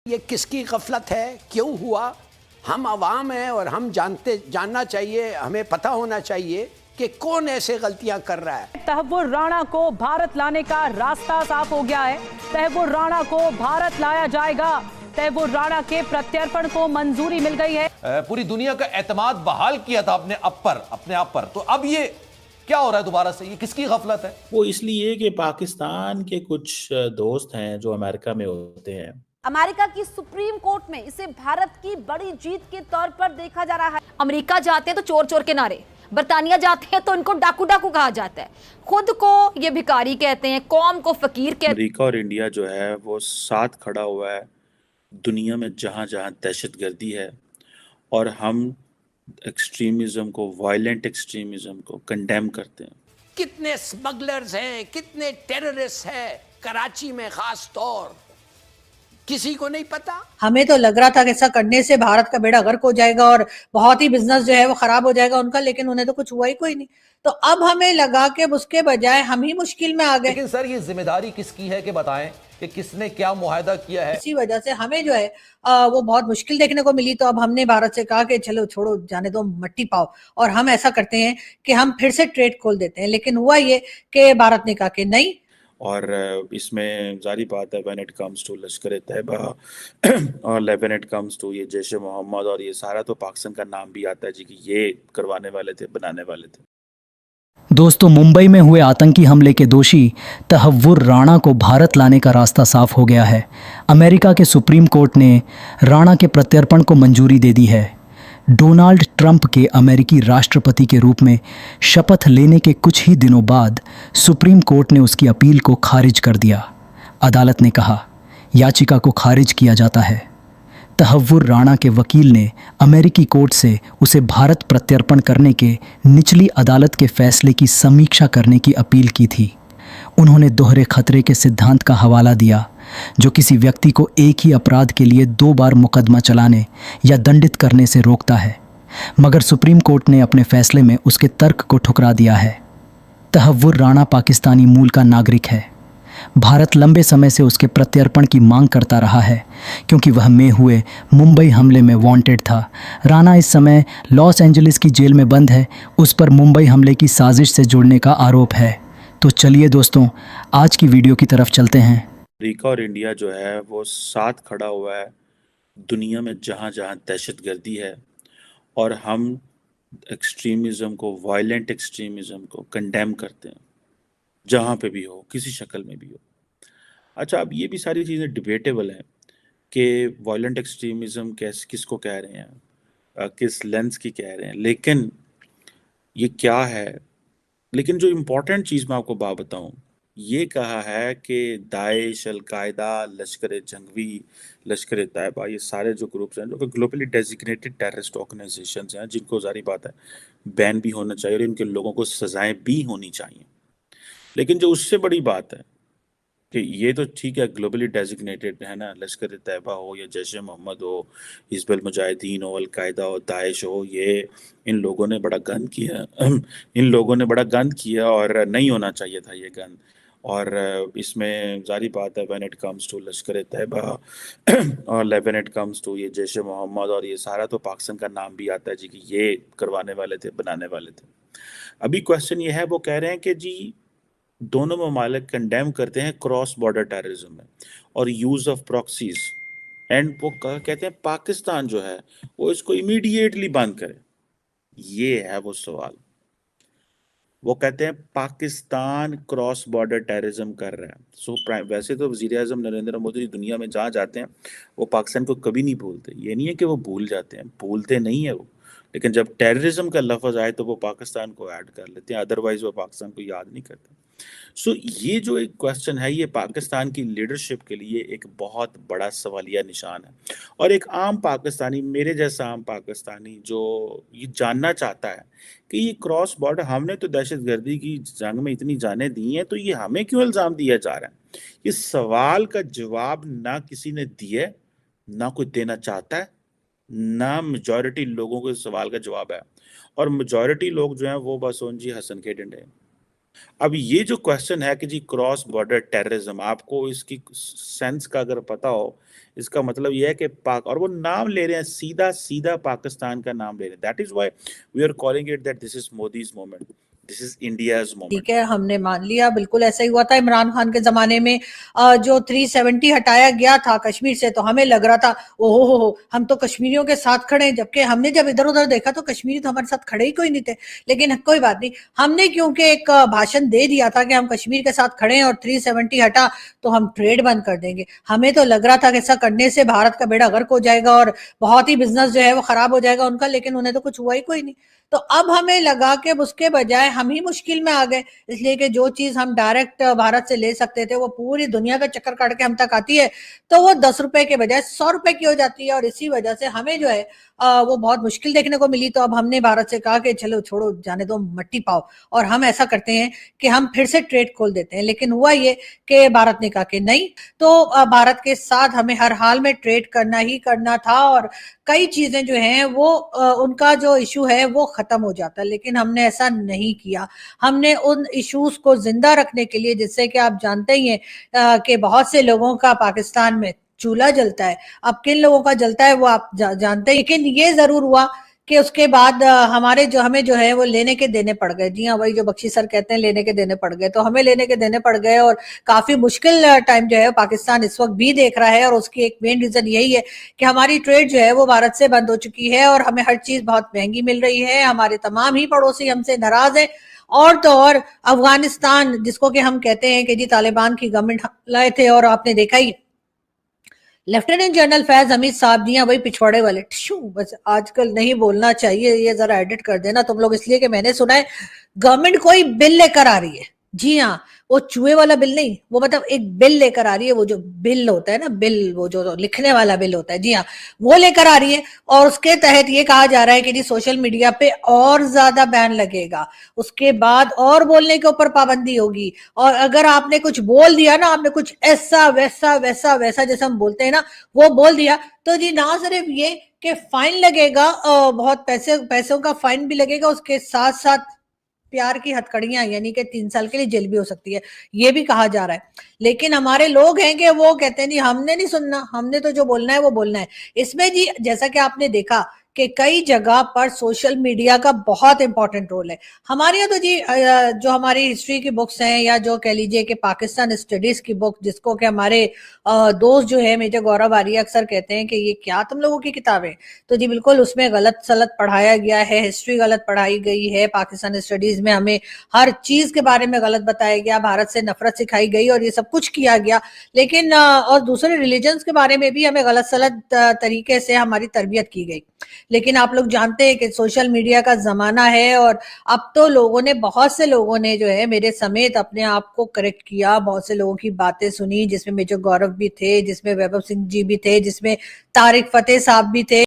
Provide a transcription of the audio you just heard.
ये किसकी गफलत है, क्यों हुआ? हम आवाम हैं और हम जानना चाहिए, हमें पता होना चाहिए कि कौन ऐसे गलतियां कर रहा है। तहव्वुर राणा को भारत लाने का रास्ता साफ हो गया है। तहव्वुर राणा को भारत लाया जाएगा। तहव्वुर राणा के प्रत्यर्पण को मंजूरी मिल गई है। पूरी दुनिया का एतमाद बहाल किया था अपने आप पर, तो अब ये क्या हो रहा है दोबारा से? ये किसकी गफलत है? वो इसलिए कि पाकिस्तान के कुछ दोस्त हैं जो अमेरिका में होते हैं। अमेरिका की सुप्रीम कोर्ट में इसे भारत की बड़ी जीत के तौर पर देखा जा रहा है। अमेरिका जाते हैं तो चोर चोर के नारे, बरतानिया जाते हैं तो इनको डाकू डाकू कहा जाता है, खुद को ये भिखारी कहते हैं, कौम को फकीर कहते हैं। अमेरिका और इंडिया जो है वो साथ खड़ा हुआ है दुनिया में जहां जहां दहशतगर्दी है, और हम एक्सट्रीमिज्म को, वायलेंट एक्सट्रीमिज्म को कंडेम करते हैं। कितने स्मगलर्स हैं, कितने टेररिस्ट हैं कराची में, खास तौर किसी को नहीं पता। हमें तो लग रहा था कि ऐसा करने से भारत का बेड़ा गर्क हो जाएगा और बहुत ही बिजनेस जो है वो खराब हो जाएगा उनका, लेकिन उन्हें तो कुछ हुआ ही कोई नहीं। तो अब हमें लगा कि उसके बजाय हम ही मुश्किल में आ गए। लेकिन सर, ये जिम्मेदारी किसकी है कि बताएं कि किसने क्या मुआहदा किया है? इसी वजह से हमें जो है वो बहुत मुश्किल देखने को मिली। तो अब हमने भारत से कहा कि चलो छोड़ो, जाने दो, मट्टी पाओ, और हम ऐसा करते हैं कि हम फिर से ट्रेड खोल देते हैं। लेकिन हुआ ये कि भारत ने कहा कि नहीं। और इसमें जारी बात है, व्हेन इट कम्स टू लश्कर तैयबा और व्हेन इट कम्स टू ये जैश ए मोहम्मद और ये सारा, तो पाकिस्तान का नाम भी आता है जी कि ये करवाने वाले थे, बनाने वाले थे। दोस्तों, मुंबई में हुए आतंकी हमले के दोषी तहव्वुर राणा को भारत लाने का रास्ता साफ हो गया है। अमेरिका के सुप्रीम कोर्ट ने राणा के प्रत्यर्पण को मंजूरी दे दी है। डोनाल्ड ट्रंप के अमेरिकी राष्ट्रपति के रूप में शपथ लेने के कुछ ही दिनों बाद सुप्रीम कोर्ट ने उसकी अपील को खारिज कर दिया। अदालत ने कहा, याचिका को खारिज किया जाता है। तहव्वुर राणा के वकील ने अमेरिकी कोर्ट से उसे भारत प्रत्यर्पण करने के निचली अदालत के फैसले की समीक्षा करने की अपील की थी। उन्होंने दोहरे खतरे के सिद्धांत का हवाला दिया, जो किसी व्यक्ति को एक ही अपराध के लिए 2 बार मुकदमा चलाने या दंडित करने से रोकता है। मगर सुप्रीम कोर्ट ने अपने फैसले में उसके तर्क को ठुकरा दिया है। तहव्वुर राणा पाकिस्तानी मूल का नागरिक है। भारत लंबे समय से उसके प्रत्यर्पण की मांग करता रहा है, क्योंकि वह मई हुए मुंबई हमले में वांटेड था। राणा इस समय लॉस एंजलिस की जेल में बंद है। उस पर मुंबई हमले की साजिश से जुड़ने का आरोप है। तो चलिए दोस्तों, आज की वीडियो की तरफ चलते हैं। अमेरिका और इंडिया जो है वो साथ खड़ा हुआ है दुनिया में जहां जहां दहशतगर्दी है, और हम एक्सट्रीमिज्म को, वायलेंट एक्सट्रीमिज्म को कंडेम करते हैं, जहां पे भी हो, किसी शक्ल में भी हो। अच्छा, अब ये भी सारी चीज़ें डिबेटेबल हैं कि वायलेंट एक्सट्रीमिज्म किसको कह रहे हैं, किस लेंस की कह रहे हैं, लेकिन ये क्या है। लेकिन जो इम्पोर्टेंट चीज़ मैं आपको बात बताऊं, ये कहा है कि दाइश, अलकायदा, लश्कर जंगवी, लश्कर तैयबा, ये सारे जो ग्रुप्स हैं जो कि ग्लोबली डेजिग्नेटेड टेररिस्ट ऑर्गेनाइजेशंस हैं, जिनको जारी बात है बैन भी होना चाहिए और इनके लोगों को सजाएं भी होनी चाहिए। लेकिन जो उससे बड़ी बात है कि ये तो ठीक है, ग्लोबली डेजिग्नेटेड है ना, लश्कर तैयबा हो या जैश ए मोहम्मद हो, हिजबुल मुजाहिदीन हो, अलकायदा हो, दाइश हो, ये इन लोगों ने बड़ा गंद किया इन लोगों ने बड़ा गंद किया और नहीं होना चाहिए था ये गंद। और इसमें जारी बात है, व्हेन इट कम्स टू लश्कर तैयबा और व्हेन इट कम्स टू ये जैश ए मोहम्मद और ये सारा, तो पाकिस्तान का नाम भी आता है जी कि ये करवाने वाले थे, बनाने वाले थे। अभी क्वेश्चन ये है, वो कह रहे हैं कि जी दोनों ममालिक कंडेम करते हैं क्रॉस बॉर्डर टेररिज्म में और यूज ऑफ प्रॉक्सीज, एंड वो कहते हैं पाकिस्तान जो है वो इसको इमीडिएटली बंद करे। ये है वो सवाल। वो कहते हैं पाकिस्तान क्रॉस बॉर्डर टेररिज्म कर रहा है। वैसे तो वज़ीर आज़म नरेंद्र मोदी दुनिया में जहाँ जाते हैं वो पाकिस्तान को कभी नहीं भूलते। ये नहीं है कि वो भूल जाते हैं, भूलते नहीं है वो, लेकिन जब टेररिज्म का लफ्ज़ आए तो वो पाकिस्तान को ऐड कर लेते हैं, अदरवाइज वो पाकिस्तान को याद नहीं करते। सो ये जो एक क्वेश्चन है, ये पाकिस्तान की लीडरशिप के लिए एक बहुत बड़ा सवालिया निशान है। और एक आम पाकिस्तानी, मेरे जैसा आम पाकिस्तानी, जो ये जानना चाहता है कि ये क्रॉस बॉर्डर, हमने तो दहशतगर्दी की जंग में इतनी जानें दी हैं, तो ये हमें क्यों इल्ज़ाम दिया जा रहा है? इस सवाल का जवाब ना किसी ने दिया, ना कोई देना चाहता है, ना मेजॉरिटी लोगों को इस सवाल का जवाब है। और मेजॉरिटी लोग जो हैं वो बस जी हसन के डंडे। अब ये जो क्वेश्चन है कि जी क्रॉस बॉर्डर टेररिज्म, आपको इसकी सेंस का अगर पता हो, इसका मतलब ये है कि पाक, और वो नाम ले रहे हैं, सीधा सीधा पाकिस्तान का नाम ले रहे हैं। That is why we are calling it that this is Modi's moment, this is India's moment. ठीक है, हमने मान लिया, बिल्कुल ऐसा ही हुआ था इमरान खान के जमाने में। जो 370 हटाया गया था कश्मीर से, तो हमें लग रहा था ओहो हो हम तो कश्मीरियों के साथ खड़े हैं, जबकि हमने जब इधर उधर देखा तो कश्मीरी तो हमारे साथ खड़े ही कोई नहीं थे। लेकिन कोई बात नहीं, हमने क्योंकि एक भाषण दे दिया था कि हम कश्मीर के साथ खड़े हैं और 370 हटा तो हम ट्रेड बंद कर देंगे। हमें तो लग रहा था कि ऐसा करने से भारत का बेड़ा गर्क हो जाएगा और बहुत ही बिजनेस जो है वो खराब हो जाएगा उनका, लेकिन उन्हें तो कुछ हुआ ही कोई नहीं। तो अब हमें लगा कि उसके बजाय हम ही मुश्किल में आ गए, इसलिए कि जो चीज हम डायरेक्ट भारत से ले सकते थे वो पूरी दुनिया का चक्कर काट के हम तक आती है, तो वो 10 रुपए के बजाय 100 रुपए की हो जाती है। और इसी वजह से हमें जो है वो बहुत मुश्किल देखने को मिली। तो अब हमने भारत से कहा कि चलो छोड़ो, जाने दो, मट्टी पाओ, और हम ऐसा करते हैं कि हम फिर से ट्रेड खोल देते हैं। लेकिन हुआ ये कि भारत ने कहा कि नहीं, तो भारत के साथ हमें हर हाल में ट्रेड करना ही करना था, और कई चीजें जो हैं वो उनका जो इशू है वो खत्म हो जाता। लेकिन हमने ऐसा नहीं किया। हमने उन इश्यूज को जिंदा रखने के लिए, जिससे कि आप जानते ही हैं कि बहुत से लोगों का पाकिस्तान में चूल्हा जलता है, अब किन लोगों का जलता है वो आप जानते हैं। लेकिन ये जरूर हुआ कि उसके बाद हमें जो है वो लेने के देने पड़ गए। जी हाँ, वही जो बख्शी सर कहते हैं, लेने के देने पड़ गए, तो हमें लेने के देने पड़ गए। और काफी मुश्किल टाइम जो है पाकिस्तान इस वक्त भी देख रहा है, और उसकी एक मेन रीजन यही है कि हमारी ट्रेड जो है वो भारत से बंद हो चुकी है और हमें हर चीज बहुत महंगी मिल रही है। हमारे तमाम ही पड़ोसी हमसे नाराज है। और तो और अफगानिस्तान, जिसको कि हम कहते हैं कि जी तालिबान की गवर्नमेंट लाए थे, और आपने देखा ही लेफ्टिनेंट जनरल फैज हमीद साहब जी, वही पिछवाड़े वाले, बस आजकल नहीं बोलना चाहिए, ये जरा एडिट कर देना तुम लोग, इसलिए कि मैंने सुना है गवर्नमेंट कोई बिल लेकर आ रही है। जी हाँ, वो चूहे वाला बिल नहीं, वो मतलब एक बिल लेकर आ रही है, वो जो बिल होता है ना, बिल वो जो लिखने वाला बिल होता है, जी हाँ, वो लेकर आ रही है। और उसके तहत ये कहा जा रहा है कि जी सोशल मीडिया पे और ज्यादा बैन लगेगा, उसके बाद और बोलने के ऊपर पाबंदी होगी, और अगर आपने कुछ बोल दिया ना, आपने कुछ ऐसा वैसा वैसा वैसा जैसा हम बोलते हैं ना, वो बोल दिया, तो जी ना सिर्फ ये कि फाइन लगेगा, बहुत पैसों का फाइन भी लगेगा, उसके साथ साथ प्यार की हथकड़ियां, यानी कि 3 साल के लिए जेल भी हो सकती है, ये भी कहा जा रहा है। लेकिन हमारे लोग हैं कि वो कहते हैं जी हमने नहीं सुनना, हमने तो जो बोलना है वो बोलना है। इसमें जी जैसा कि आपने देखा कि कई जगह पर सोशल मीडिया का बहुत इंपॉर्टेंट रोल है। हमारे यहाँ तो जी जो हमारी हिस्ट्री की बुक्स हैं, या जो कह लीजिए कि पाकिस्तान स्टडीज की बुक, जिसको कि हमारे दोस्त जो है मेजर गौरव आर्य अक्सर कहते हैं कि ये क्या तुम लोगों की किताबें, तो जी बिल्कुल उसमें गलत सलत पढ़ाया गया है, हिस्ट्री गलत पढ़ाई गई है। पाकिस्तान स्टडीज में हमें हर चीज के बारे में गलत बताया गया, भारत से नफरत सिखाई गई और ये सब कुछ किया गया। लेकिन और दूसरे रिलीजन्स के बारे में भी हमें गलत सलत तरीके से हमारी तरबियत की गई। लेकिन आप लोग जानते हैं कि सोशल मीडिया का जमाना है, और अब तो लोगों ने, बहुत से लोगों ने जो है मेरे समेत अपने आप को करेक्ट किया, बहुत से लोगों की बातें सुनी, जिसमें मेजर गौरव भी थे, जिसमें वैभव सिंह जी भी थे, जिसमें तारिक फतेह साहब भी थे।